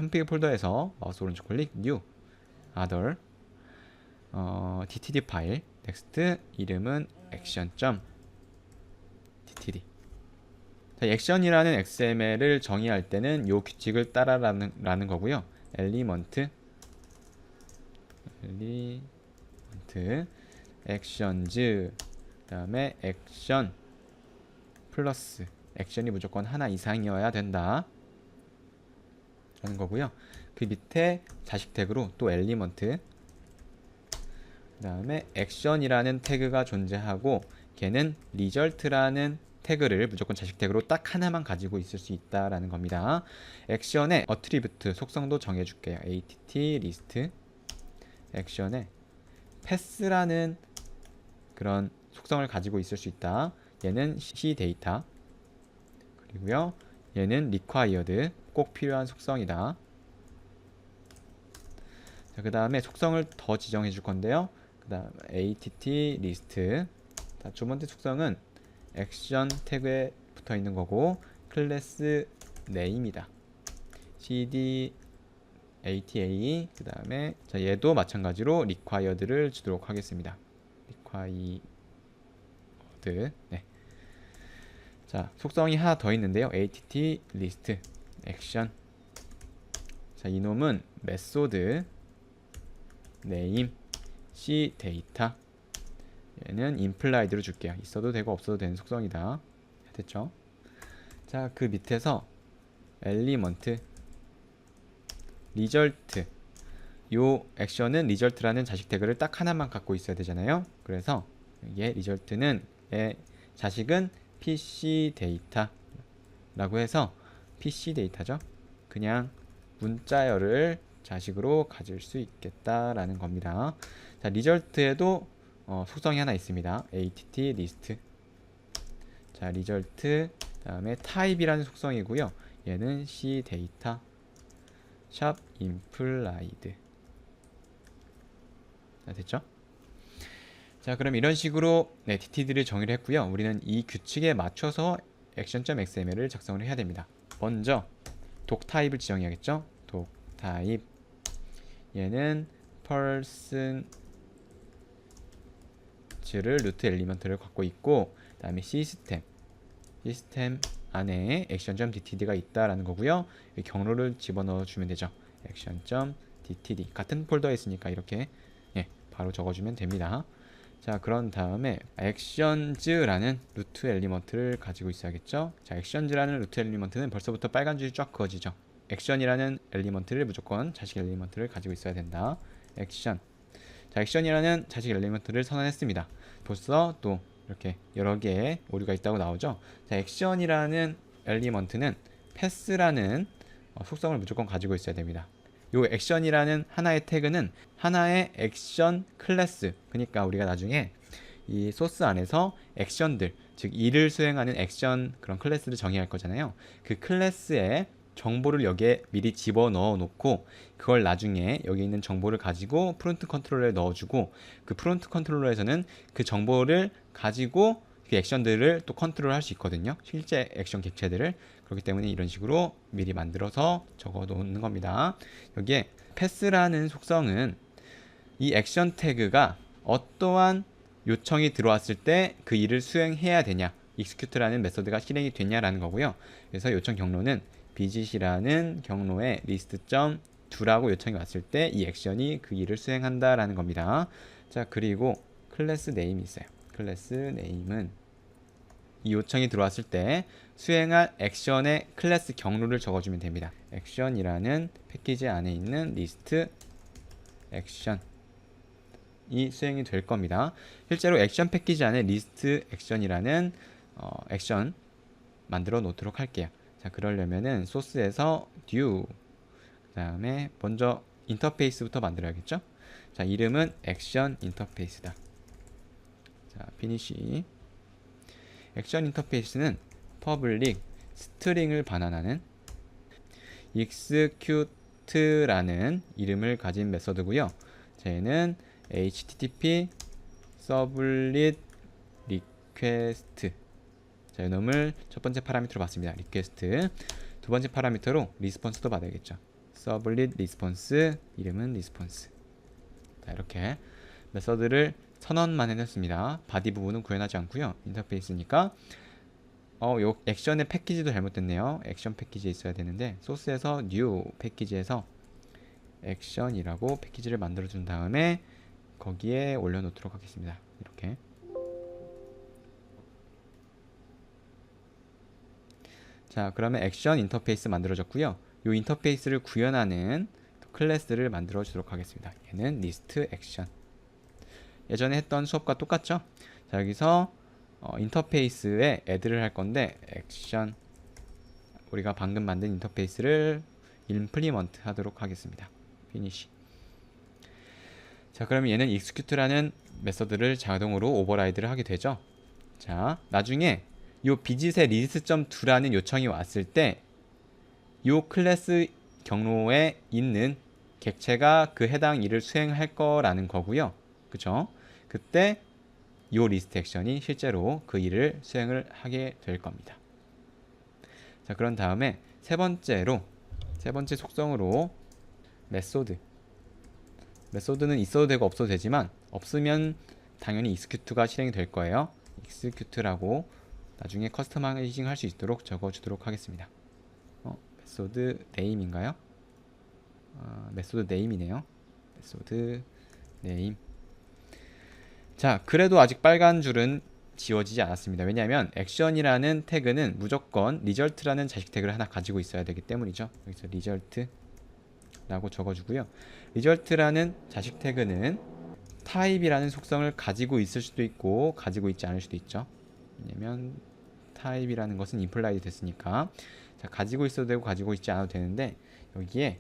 홈페이지 폴더에서 마우스 오른쪽 클릭 New, Other, DTD 파일, 넥스트, 이름은 action.ttd. 자, 액션이라는 XML을 정의할 때는 요 규칙을 따라라는 거고요. 엘리먼트 액션즈, 그 다음에 액션 플러스, 액션이 무조건 하나 이상이어야 된다 라는 거고요. 그 밑에 자식 태그로 또 엘리먼트, 그 다음에 액션이라는 태그가 존재하고 걔는 리절트라는 태그를 무조건 자식 태그로 딱 하나만 가지고 있을 수 있다라는 겁니다. 액션의 어트리뷰트 속성도 정해줄게요. att 리스트 액션에 패스라는 그런 속성을 가지고 있을 수 있다. 얘는 c 데이터, 그리고요 얘는 required, 꼭 필요한 속성이다. 자, 그 다음에 속성을 더 지정해 줄 건데요. 그 다음 att 리스트, 두 번째 속성은 액션 태그에 붙어 있는 거고 클래스 네임이다. cd ata, 그 다음에 얘도 마찬가지로 required를 주도록 하겠습니다. required. 네. 자, 속성이 하나 더 있는데요. att list action. 자, 이놈은 메소드 name c data, 얘는 implied로 줄게요. 있어도 되고 없어도 되는 속성이다. 됐죠? 자, 그 밑에서 element result, 요 액션은 result라는 자식 태그를 딱 하나만 갖고 있어야 되잖아요. 그래서 이게 result는 자식은 PC 데이터라고 해서 PC 데이터죠. 그냥 문자열을 자식으로 가질 수 있겠다라는 겁니다. 자, result에도 속성이 하나 있습니다. att list. 자, result 다음에 type이라는 속성이고요. 얘는 c 데이터 샵 implied. 자, 됐죠? 자, 그럼 이런 식으로 ttd를 정의를 했고요. 우리는 이 규칙에 맞춰서 action.xml을 작성을 해야 됩니다. 먼저 독 타입을 지정해야겠죠? 독 타입, 얘는 persons를 루트 엘리먼트를 갖고 있고, 그 다음에 시스템 안에 action.ttd가 있다라는 거고요. 경로를 집어넣어 주면 되죠. action.ttd 같은 폴더에 있으니까 이렇게 바로 적어주면 됩니다. 자, 그런 다음에 actions라는 루트 엘리먼트를 가지고 있어야겠죠. 자, actions라는 루트 엘리먼트는 벌써부터 빨간 줄이 쫙 그어지죠. action이라는 엘리먼트를 무조건 자식 엘리먼트를 가지고 있어야 된다. action. 자, action이라는 자식 엘리먼트를 선언했습니다. 벌써 또 이렇게 여러 개의 오류가 있다고 나오죠. 자, action이라는 엘리먼트는 pass라는 속성을 무조건 가지고 있어야 됩니다. 요 액션이라는 하나의 태그는 하나의 액션 클래스, 그러니까 우리가 나중에 이 소스 안에서 액션들, 즉 일을 수행하는 액션 그런 클래스를 정의할 거잖아요. 그 클래스의 정보를 여기에 미리 집어넣어 놓고 그걸 나중에 여기 있는 정보를 가지고 프론트 컨트롤러에 넣어주고, 그 프론트 컨트롤러에서는 그 정보를 가지고 그 액션들을 또 컨트롤할 수 있거든요. 실제 액션 객체들을. 그렇기 때문에 이런 식으로 미리 만들어서 적어 놓는 겁니다. 여기에 패스라는 속성은 이 액션 태그가 어떠한 요청이 들어왔을 때 그 일을 수행해야 되냐, execute라는 메서드가 실행이 되냐라는 거고요. 그래서 요청 경로는 biz이라는 경로에 list.do라고 요청이 왔을 때 이 액션이 그 일을 수행한다라는 겁니다. 자, 그리고 클래스 네임이 있어요. 클래스 네임은 이 요청이 들어왔을 때 수행할 액션의 클래스 경로를 적어주면 됩니다. 액션이라는 패키지 안에 있는 리스트 액션이 수행이 될 겁니다. 실제로 액션 패키지 안에 리스트 액션이라는 액션 만들어 놓도록 할게요. 자, 그러려면은 소스에서 due, 그 다음에 먼저 인터페이스부터 만들어야겠죠. 자, 이름은 액션 인터페이스다. 자, finish. 액션 인터페이스는 public 스트링을 반환하는 execute라는 이름을 가진 메서드고요. 쟤는 http sublet request. 자, 이놈을 첫 번째 파라미터로 봤습니다. request. 두 번째 파라미터로 리스폰스도 받아야겠죠. 서블릿 리스폰스, 이름은 리스폰스. 자, 이렇게 메서드를 선언만 해놨습니다. 바디 부분은 구현하지 않고요. 인터페이스니까 요 액션의 패키지도 잘못됐네요. 액션 패키지에 있어야 되는데 소스에서 new 패키지에서 액션이라고 패키지를 만들어 준 다음에 거기에 올려놓도록 하겠습니다. 이렇게. 자, 그러면 액션 인터페이스 만들어졌고요. 이 인터페이스를 구현하는 클래스를 만들어 주도록 하겠습니다. 얘는 리스트 액션. 예전에 했던 수업과 똑같죠? 자, 여기서 인터페이스에 애드를 할 건데 액션, 우리가 방금 만든 인터페이스를 임플리먼트 하도록 하겠습니다. 피니시. 자, 그러면 얘는 execute라는 메서드를 자동으로 오버라이드를 하게 되죠. 자, 나중에 요 비짓의 list.to라는 요청이 왔을 때 요 클래스 경로에 있는 객체가 그 해당 일을 수행할 거라는 거고요. 그쵸? 그때 요 리스트 액션이 실제로 그 일을 수행을 하게 될 겁니다. 자, 그런 다음에 세 번째 속성으로 메소드는 있어도 되고 없어도 되지만 없으면 당연히 execute가 실행이 될 거예요. execute라고 나중에 커스터마이징 할 수 있도록 적어주도록 하겠습니다. 메소드 네임인가요? 메소드 네임이네요. 메소드 네임. 자, 그래도 아직 빨간 줄은 지워지지 않았습니다. 왜냐하면 액션이라는 태그는 무조건 result라는 자식 태그를 하나 가지고 있어야 되기 때문이죠. 여기서 result라고 적어주고요. result라는 자식 태그는 type이라는 속성을 가지고 있을 수도 있고 가지고 있지 않을 수도 있죠. 왜냐면 type이라는 것은 implied 됐으니까. 자, 가지고 있어도 되고 가지고 있지 않아도 되는데 여기에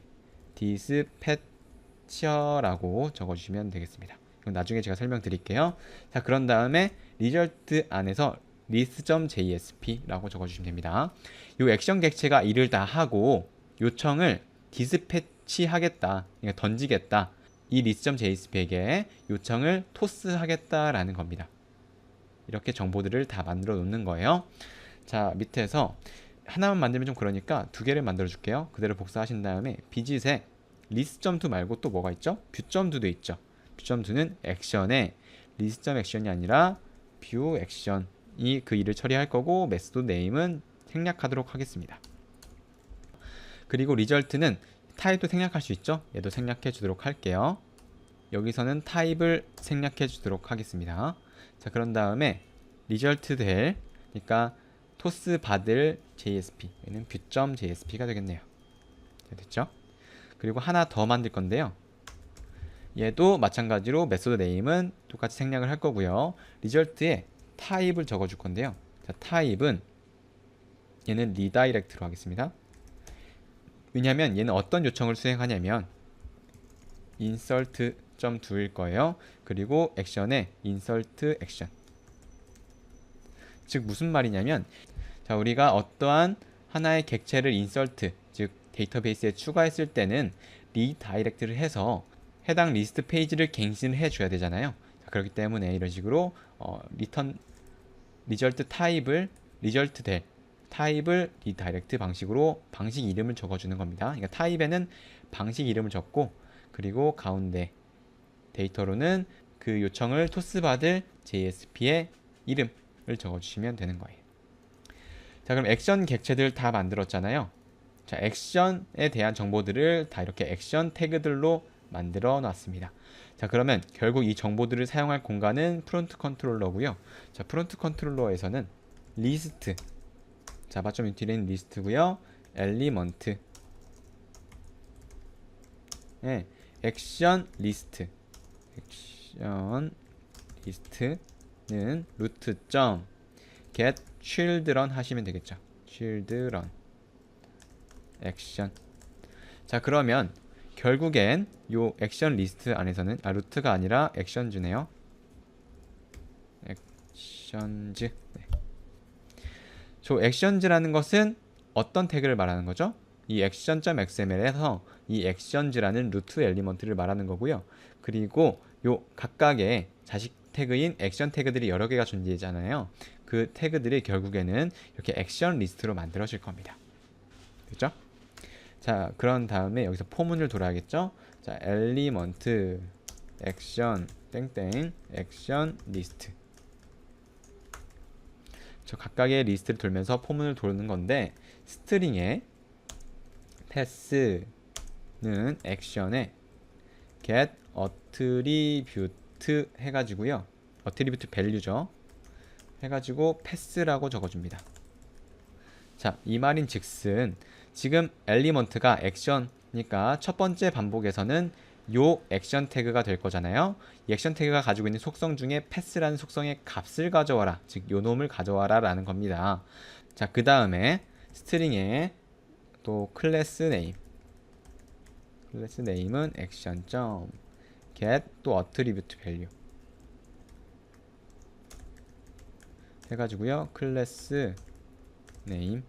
dispatcher라고 적어주시면 되겠습니다. 이건 나중에 제가 설명드릴게요. 자, 그런 다음에 result 안에서 list.jsp라고 적어주시면 됩니다. 이 액션 객체가 일을 다 하고 요청을 디스패치하겠다, 그러니까 던지겠다, 이 list.jsp에게 요청을 토스하겠다라는 겁니다. 이렇게 정보들을 다 만들어 놓는 거예요. 자, 밑에서 하나만 만들면 좀 그러니까 두 개를 만들어 줄게요. 그대로 복사하신 다음에 비짓에 list.to 말고 또 뭐가 있죠? view.to도 있죠. view.to는 액션에 list.action이 아니라 view action이 그 일을 처리할 거고 메소드 네임은 생략하도록 하겠습니다. 그리고 result는 타입도 생략할 수 있죠. 얘도 생략해 주도록 할게요. 여기서는 타입을 생략해 주도록 하겠습니다. 자, 그런 다음에 result 될, 그러니까 토스 받을 JSP, 얘는 view.jsp가 되겠네요. 자, 됐죠? 그리고 하나 더 만들 건데요. 얘도 마찬가지로 메소드 네임은 똑같이 생략을 할 거고요. result에 타입을 적어 줄 건데요. 자, 타입은 얘는 redirect로 하겠습니다. 왜냐하면 얘는 어떤 요청을 수행하냐면 insert.to일 거예요. 그리고 액션에 insert action. 즉 무슨 말이냐면, 자, 우리가 어떠한 하나의 객체를 insert, 즉 데이터베이스에 추가했을 때는 redirect를 해서 해당 리스트 페이지를 갱신을 해줘야 되잖아요. 자, 그렇기 때문에 이런 식으로 return result 타입을 result 될 타입을 redirect 방식으로 방식 이름을 적어주는 겁니다. 그러니까 타입에는 방식 이름을 적고 그리고 가운데 데이터로는 그 요청을 토스받을 JSP의 이름을 적어주시면 되는 거예요. 자, 그럼 액션 객체들 다 만들었잖아요. 자, 액션에 대한 정보들을 다 이렇게 액션 태그들로 만들어 놨습니다. 자, 그러면 결국 이 정보들을 사용할 공간은 프론트 컨트롤러고요. 자, 프론트 컨트롤러에서는 리스트, 자바.util은 리스트고요. 엘리먼트, 네, 액션 리스트는 root.get children 하시면 되겠죠. children 액션. 자, 그러면 결국엔 요 액션 리스트 안에서는 루트가 아니라 액션즈네요. 액션즈. 네. 저 액션즈라는 것은 어떤 태그를 말하는 거죠? 이 action.xml에서 이 액션즈라는 루트 엘리먼트를 말하는 거고요. 그리고 요 각각의 자식 태그인 액션 태그들이 여러 개가 존재하잖아요. 그 태그들이 결국에는 이렇게 액션 리스트로 만들어질 겁니다. 그렇죠? 자, 그런 다음에 여기서 포문을 돌아야겠죠. 자, 엘리먼트 액션 땡땡 액션 리스트. 저 각각의 리스트를 돌면서 포문을 도는 건데, 스트링에 패스는 액션에 get attribute 해가지고요, attribute value죠, 해가지고 패스라고 적어줍니다. 자, 이 말인 즉슨 지금 엘리먼트가 액션이니까 첫 번째 반복에서는 요 액션 태그가 될 거잖아요. 이 액션 태그가 가지고 있는 속성 중에 패스라는 속성의 값을 가져와라, 즉 요 놈을 가져와라 라는 겁니다. 자, 그 다음에 스트링에 또 클래스 네임은 액션 점 get 또 attribute value 해가지고요, 클래스 네임.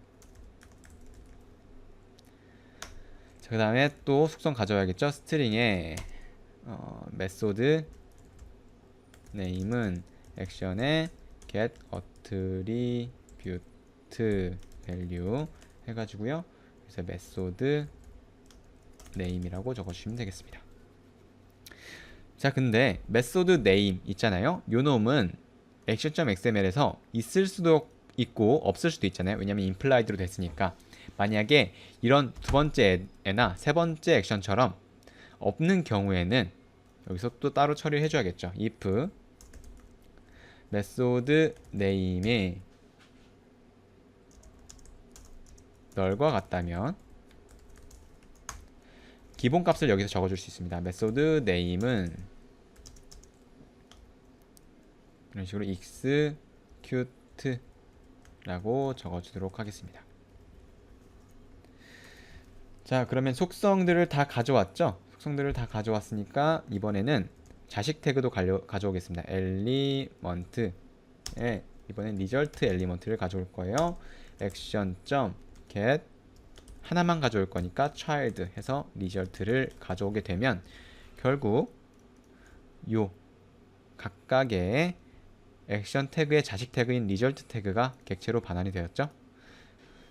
자, 그 다음에 또 속성 가져와야겠죠. 스트링에 메소드 네임은 액션에 get attribute value 해가지고요, 그래서 메소드 네임이라고 적어주시면 되겠습니다. 자, 근데 메소드 네임 있잖아요. 요 놈은 action.xml에서 있을 수도 있고 없을 수도 있잖아요. 왜냐면 implied로 됐으니까. 만약에 이런 두 번째 애나 세 번째 액션처럼 없는 경우에는 여기서 또 따로 처리를 해줘야겠죠. if 메소드 네임이 널과 같다면 기본값을 여기서 적어줄 수 있습니다. 메소드 네임은 이런 식으로 execute라고 적어주도록 하겠습니다. 자, 그러면 속성들을 다 가져왔죠? 속성들을 다 가져왔으니까 이번에는 자식 태그도 가져오겠습니다. 엘리먼트에 이번엔 리절트 엘리먼트를 가져올 거예요. action.get 하나만 가져올 거니까 child 해서 리절트를 가져오게 되면 결국 요 각각의 액션 태그의 자식 태그인 리절트 태그가 객체로 반환이 되었죠.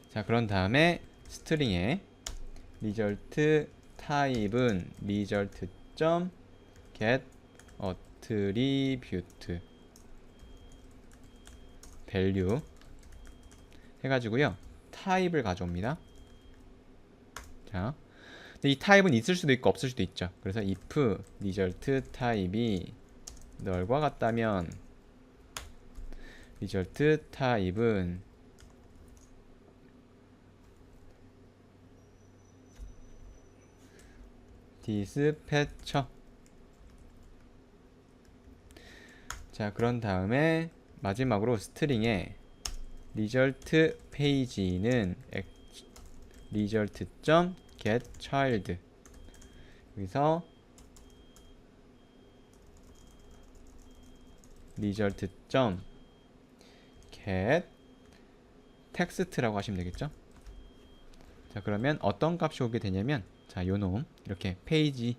자, 그런 다음에 스트링에 리절트 타입은 result.get attribute value 해가지고요, 타입을 가져옵니다. 자, 근데 이 타입은 있을 수도 있고 없을 수도 있죠. 그래서 if result 타입이 널과 같다면 result 타입은 dispatcher. 자, 그런 다음에 마지막으로 스트링에 result page는 result.get child. 여기서 result.get 텍스트라고 하시면 되겠죠. 자, 그러면 어떤 값이 오게 되냐면, 자, 요놈 이렇게 페이지들이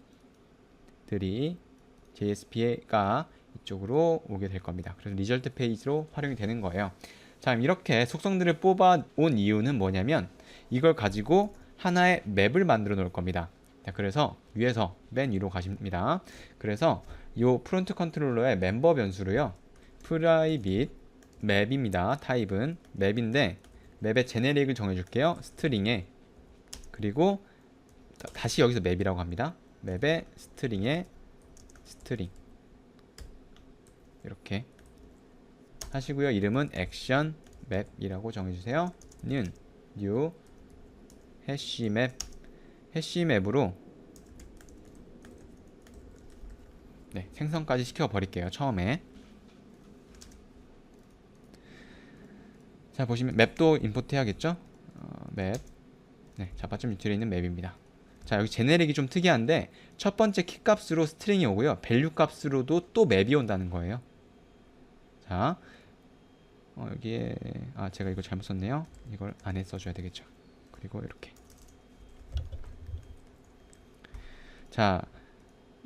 JSP가 이쪽으로 오게 될 겁니다. 그래서 리절트 페이지로 활용이 되는 거예요. 자, 이렇게 속성들을 뽑아 온 이유는 뭐냐면 이걸 가지고 하나의 맵을 만들어 놓을 겁니다. 자, 그래서 위에서 맨 위로 가십니다. 그래서 요 프론트 컨트롤러의 멤버 변수로요, private 맵입니다. 타입은 맵인데 맵의 제네릭을 정해줄게요. 스트링에, 그리고 다시 여기서 맵이라고 합니다. 맵의 스트링에 스트링 이렇게 하시고요. 이름은 액션 맵이라고 정해주세요. 는 new 해시맵, 해시맵으로 네, 생성까지 시켜버릴게요. 처음에. 자, 보시면 맵도 임포트 해야겠죠? 맵. 네, 자바점 밑에 있는 맵입니다. 자, 여기 제네릭이 좀 특이한데 첫 번째 키 값으로 스트링이 오고요, 밸류 값으로도 또 맵이 온다는 거예요. 자, 여기에 제가 이거 잘못 썼네요. 이걸 안에 써줘야 되겠죠. 그리고 이렇게. 자,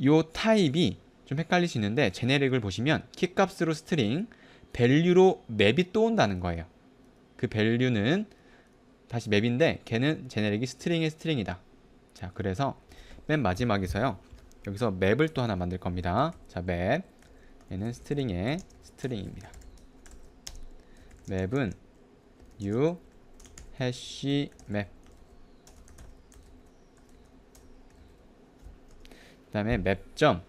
요 타입이 좀 헷갈리시는데 제네릭을 보시면 키 값으로 스트링, 밸류로 맵이 또 온다는 거예요. 그 밸류는 다시 맵인데 걔는 제네릭이 스트링의 스트링이다. 자, 그래서 맨 마지막에서요. 여기서 맵을 또 하나 만들 겁니다. 자, 맵. 얘는 스트링의 스트링입니다. 맵은 new hash map. 그 다음에 map.put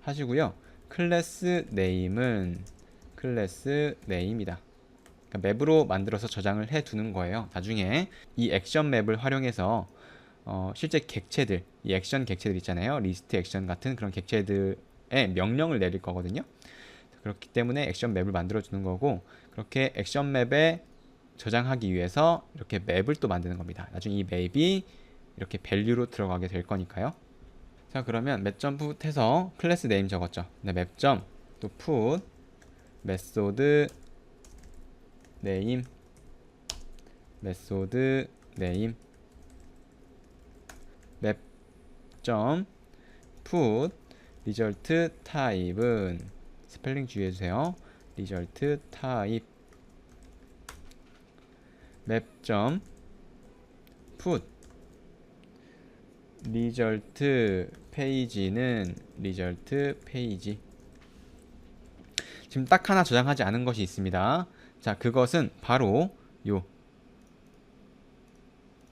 하시고요. 클래스 네임은 클래스 네임이다. 그러니까 맵으로 만들어서 저장을 해 두는 거예요. 나중에 이 액션 맵을 활용해서 실제 객체들, 이 액션 객체들 있잖아요. 리스트 액션 같은 그런 객체들의 명령을 내릴 거거든요. 그렇기 때문에 액션 맵을 만들어 주는 거고, 그렇게 액션 맵에 저장하기 위해서 이렇게 맵을 또 만드는 겁니다. 나중에 이 맵이 이렇게 밸류로 들어가게 될 거니까요. 자, 그러면 맵.put 해서 클래스 네임 적었죠. 네, 맵.또 put 메소드 네임, 메소드 네임, 맵.put result type은 스펠링 주의해주세요. result type. 맵.put result page는 result page. 지금 딱 하나 저장하지 않은 것이 있습니다. 자, 그것은 바로 요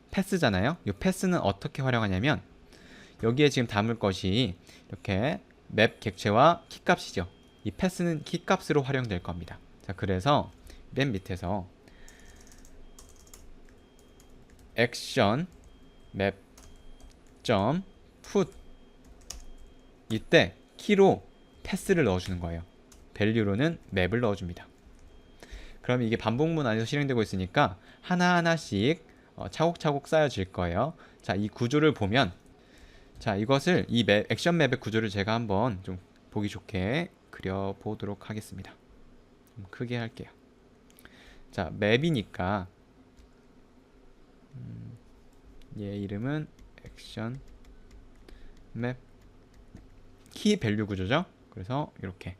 패스잖아요. 요 패스는 어떻게 활용하냐면, 여기에 지금 담을 것이 이렇게 맵 객체와 키값이죠. 이 패스는 키값으로 활용될 겁니다. 자, 그래서 맨 밑에서 액션 맵.put 이때 키로 패스를 넣어주는 거예요. 밸류로는 맵을 넣어줍니다. 그럼 이게 반복문 안에서 실행되고 있으니까 하나하나씩 차곡차곡 쌓여질 거예요. 자, 이 구조를 보면, 자, 이것을 이 액션 맵의 구조를 제가 한번 좀 보기 좋게 그려보도록 하겠습니다. 좀 크게 할게요. 자, 맵이니까 얘 이름은 액션 맵 키 밸류 구조죠. 그래서 이렇게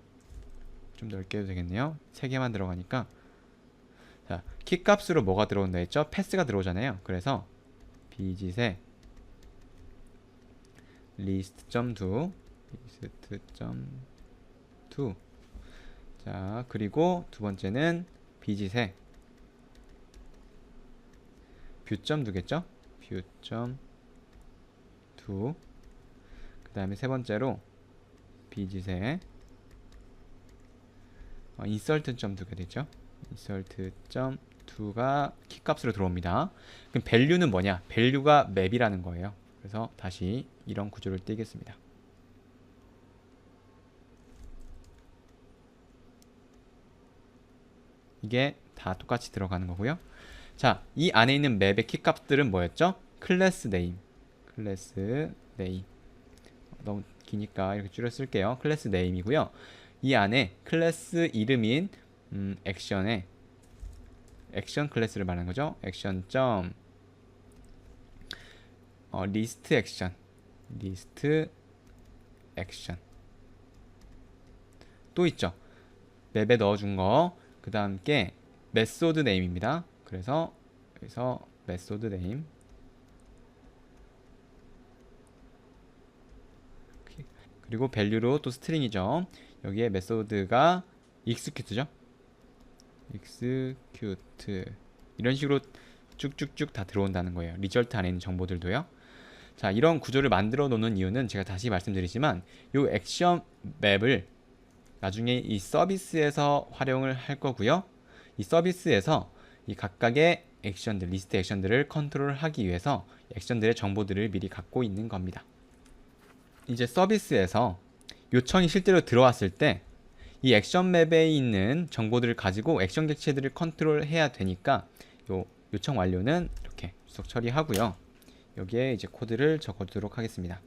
좀 넓게 해도 되겠네요. 3개만 들어가니까. 자, 키 값으로 뭐가 들어온다 했죠? 패스가 들어오잖아요. 그래서 bgset list.do list.do. 자, 그리고 두 번째는 bgset view.do겠죠? view.do. 그 다음에 세 번째로 bgset insert.do가 되죠. insert.do가 키값으로 들어옵니다. 그럼 밸류는 뭐냐? 밸류가 맵이라는 거예요. 그래서 다시 이런 구조를 띄겠습니다. 이게 다 똑같이 들어가는 거고요. 자, 이 안에 있는 맵의 키값들은 뭐였죠? 클래스 네임. 클래스 네임. 너무 기니까 이렇게 줄여 쓸게요. 클래스 네임이고요. 이 안에 클래스 이름인 액션에 액션 클래스를 말하는 거죠. 액션 점 리스트 액션, 리스트 액션 또 있죠. 맵에 넣어준 거. 그 다음 게 메소드 네임입니다. 그래서 여기서 메소드 네임, 그리고 밸류로 또 스트링이죠. 여기에 메소드가 execute죠. execute 이런 식으로 쭉쭉쭉 다 들어온다는 거예요. 리절트 안에 있는 정보들도요. 자, 이런 구조를 만들어 놓는 이유는 제가 다시 말씀드리지만, 이 액션 맵을 나중에 이 서비스에서 활용을 할 거고요. 이 서비스에서 이 각각의 액션들, 리스트 액션들을 컨트롤하기 위해서 액션들의 정보들을 미리 갖고 있는 겁니다. 이제 서비스에서 요청이 실제로 들어왔을 때 이 액션 맵에 있는 정보들을 가지고 액션 객체들을 컨트롤해야 되니까 요 요청 완료는 이렇게 수석 처리하고요. 여기에 이제 코드를 적어두도록 하겠습니다.